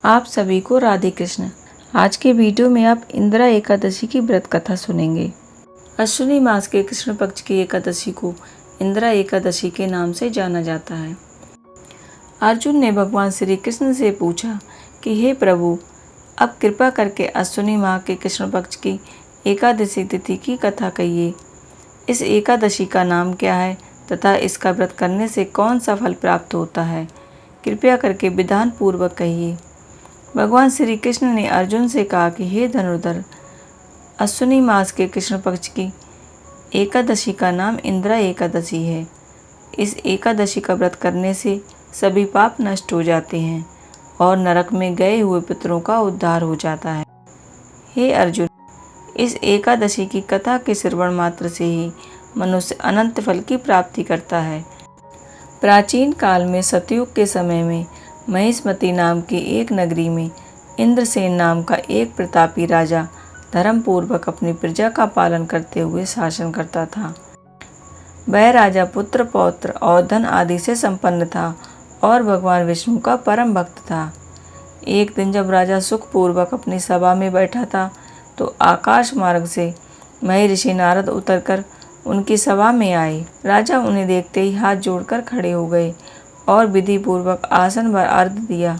आप सभी को राधे कृष्ण। आज के वीडियो में आप इंदिरा एकादशी की व्रत कथा सुनेंगे। अश्विनी मास के कृष्ण पक्ष की एकादशी को इंदिरा एकादशी के नाम से जाना जाता है। अर्जुन ने भगवान श्री कृष्ण से पूछा कि हे प्रभु, अब कृपा करके अश्विनी माह के कृष्ण पक्ष की एकादशी तिथि की कथा कहिए। इस एकादशी का नाम क्या है तथा इसका व्रत करने से कौन सा फल प्राप्त होता है, कृपया करके विधान पूर्वक कहिए। भगवान श्री कृष्ण ने अर्जुन से कहा कि हे धनुर्धर, अश्विनी मास के कृष्ण पक्ष की एकादशी का नाम इंदिरा एकादशी है। इस एकादशी का व्रत करने से सभी पाप नष्ट हो जाते हैं और नरक में गए हुए पितरों का उद्धार हो जाता है। हे अर्जुन, इस एकादशी की कथा के श्रवण मात्र से ही मनुष्य अनंत फल की प्राप्ति करता है। प्राचीन काल में सतयुग के समय में महिष्मती नाम की एक नगरी में इंद्रसेन नाम का एक प्रतापी राजा धर्म पूर्वक अपनी प्रजा का पालन करते हुए शासन करता था। वह राजा पुत्र पौत्र और धन आदि से संपन्न था और भगवान विष्णु का परम भक्त था। एक दिन जब राजा सुखपूर्वक अपनी सभा में बैठा था तो आकाश मार्ग से महर्षि नारद उतरकर उनकी सभा में आए। राजा उन्हें देखते ही हाथ जोड़कर खड़े हो गए और विधि पूर्वक आसन पर अर्घ्य दिया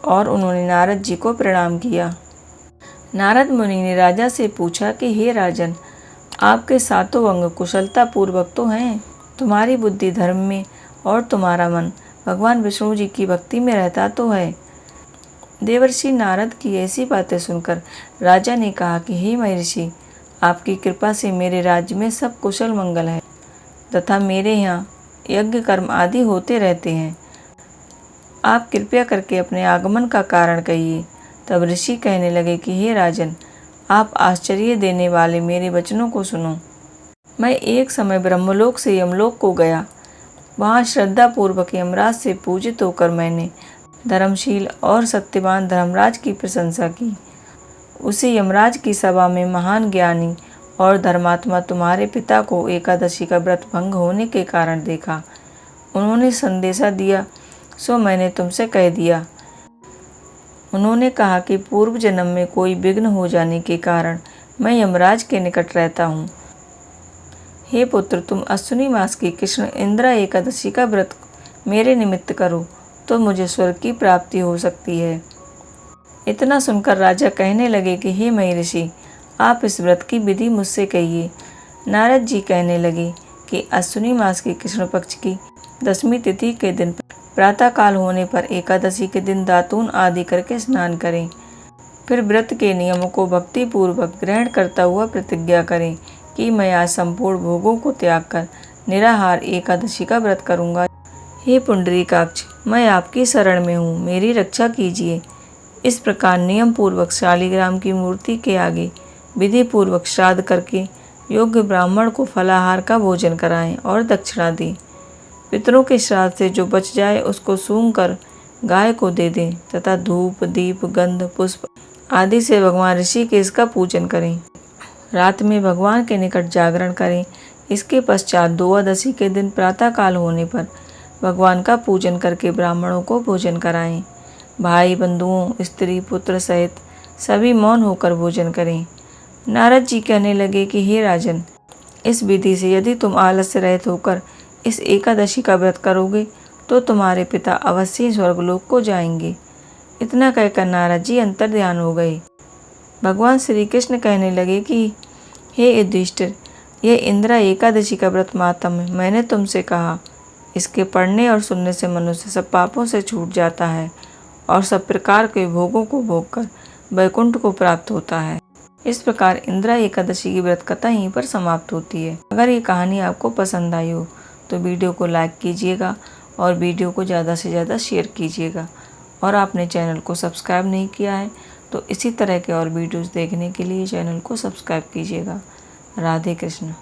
और उन्होंने नारद जी को प्रणाम किया। नारद मुनि ने राजा से पूछा कि हे राजन, आपके सातों अंग कुशलता पूर्वक तो हैं, तुम्हारी बुद्धि धर्म में और तुम्हारा मन भगवान विष्णु जी की भक्ति में रहता तो है। देवर्षि नारद की ऐसी बातें सुनकर राजा ने कहा कि हे महर्षि, आपकी कृपा से मेरे राज्य में सब कुशल मंगल है तथा मेरे यहाँ यज्ञ कर्म आदि होते रहते हैं। आप कृपया करके अपने आगमन का कारण कहिए। तब ऋषि कहने लगे कि हे राजन, आप आश्चर्य देने वाले मेरे वचनों को सुनो। मैं एक समय ब्रह्मलोक से यमलोक को गया। वहाँ श्रद्धापूर्वक यमराज से पूजित होकर मैंने धर्मशील और सत्यवान धर्मराज की प्रशंसा की। उसी यमराज की सभा में महान ज्ञानी और धर्मात्मा तुम्हारे पिता को एकादशी का व्रत भंग होने के कारण देखा। उन्होंने संदेशा दिया, सो मैंने तुमसे कह दिया। उन्होंने कहा कि पूर्व जन्म में कोई विघ्न हो जाने के कारण मैं यमराज के निकट रहता हूँ। हे पुत्र, तुम अश्विनी मास की कृष्ण इंदिरा एकादशी का व्रत मेरे निमित्त करो तो मुझे स्वर्ग की प्राप्ति हो सकती है। इतना सुनकर राजा कहने लगे कि हे महर्षि, आप इस व्रत की विधि मुझसे कहिए। नारद जी कहने लगे कि अश्विनी मास के कृष्ण पक्ष की 10वीं तिथि के दिन प्रातःकाल होने पर एकादशी के दिन दातून आदि करके स्नान करें। फिर व्रत के नियमों को भक्ति पूर्वक ग्रहण करता हुआ प्रतिज्ञा करें कि मैं आज संपूर्ण भोगों को त्याग कर निराहार एकादशी का व्रत करूँगा। हे पुंडरीकाक्ष, मैं आपकी शरण में हूँ, मेरी रक्षा कीजिए। इस प्रकार नियम पूर्वक शालिग्राम की मूर्ति के आगे विधि पूर्वक श्राद्ध करके योग्य ब्राह्मण को फलाहार का भोजन कराएं और दक्षिणा दें। पितरों के श्राद्ध से जो बच जाए उसको सूंघ कर गाय को दे दें तथा धूप दीप गंध पुष्प आदि से भगवान ऋषिकेश का पूजन करें। रात में भगवान के निकट जागरण करें। इसके पश्चात द्वादशी के दिन प्रातःकाल होने पर भगवान का पूजन करके ब्राह्मणों को भोजन कराएं। भाई बंधुओं स्त्री पुत्र सहित सभी मौन होकर भोजन करें। नारद जी कहने लगे कि हे राजन, इस विधि से यदि तुम आलस्य रहित होकर इस एकादशी का व्रत करोगे तो तुम्हारे पिता अवश्य स्वर्गलोक को जाएंगे। इतना कहकर नारद जी अंतर्ध्यान हो गए। भगवान श्री कृष्ण कहने लगे कि हे युधिष्ठिर, यह इंदिरा एकादशी का व्रत माहात्म्य मैंने तुमसे कहा। इसके पढ़ने और सुनने से मनुष्य सब पापों से छूट जाता है और सब प्रकार के भोगों को भोगकर वैकुंठ को प्राप्त होता है। इस प्रकार इंदिरा एकादशी की व्रत कथा यहीं पर समाप्त होती है। अगर ये कहानी आपको पसंद आई हो तो वीडियो को लाइक कीजिएगा और वीडियो को ज़्यादा से ज़्यादा शेयर कीजिएगा। और आपने चैनल को सब्सक्राइब नहीं किया है तो इसी तरह के और वीडियोज़ देखने के लिए चैनल को सब्सक्राइब कीजिएगा। राधे कृष्ण।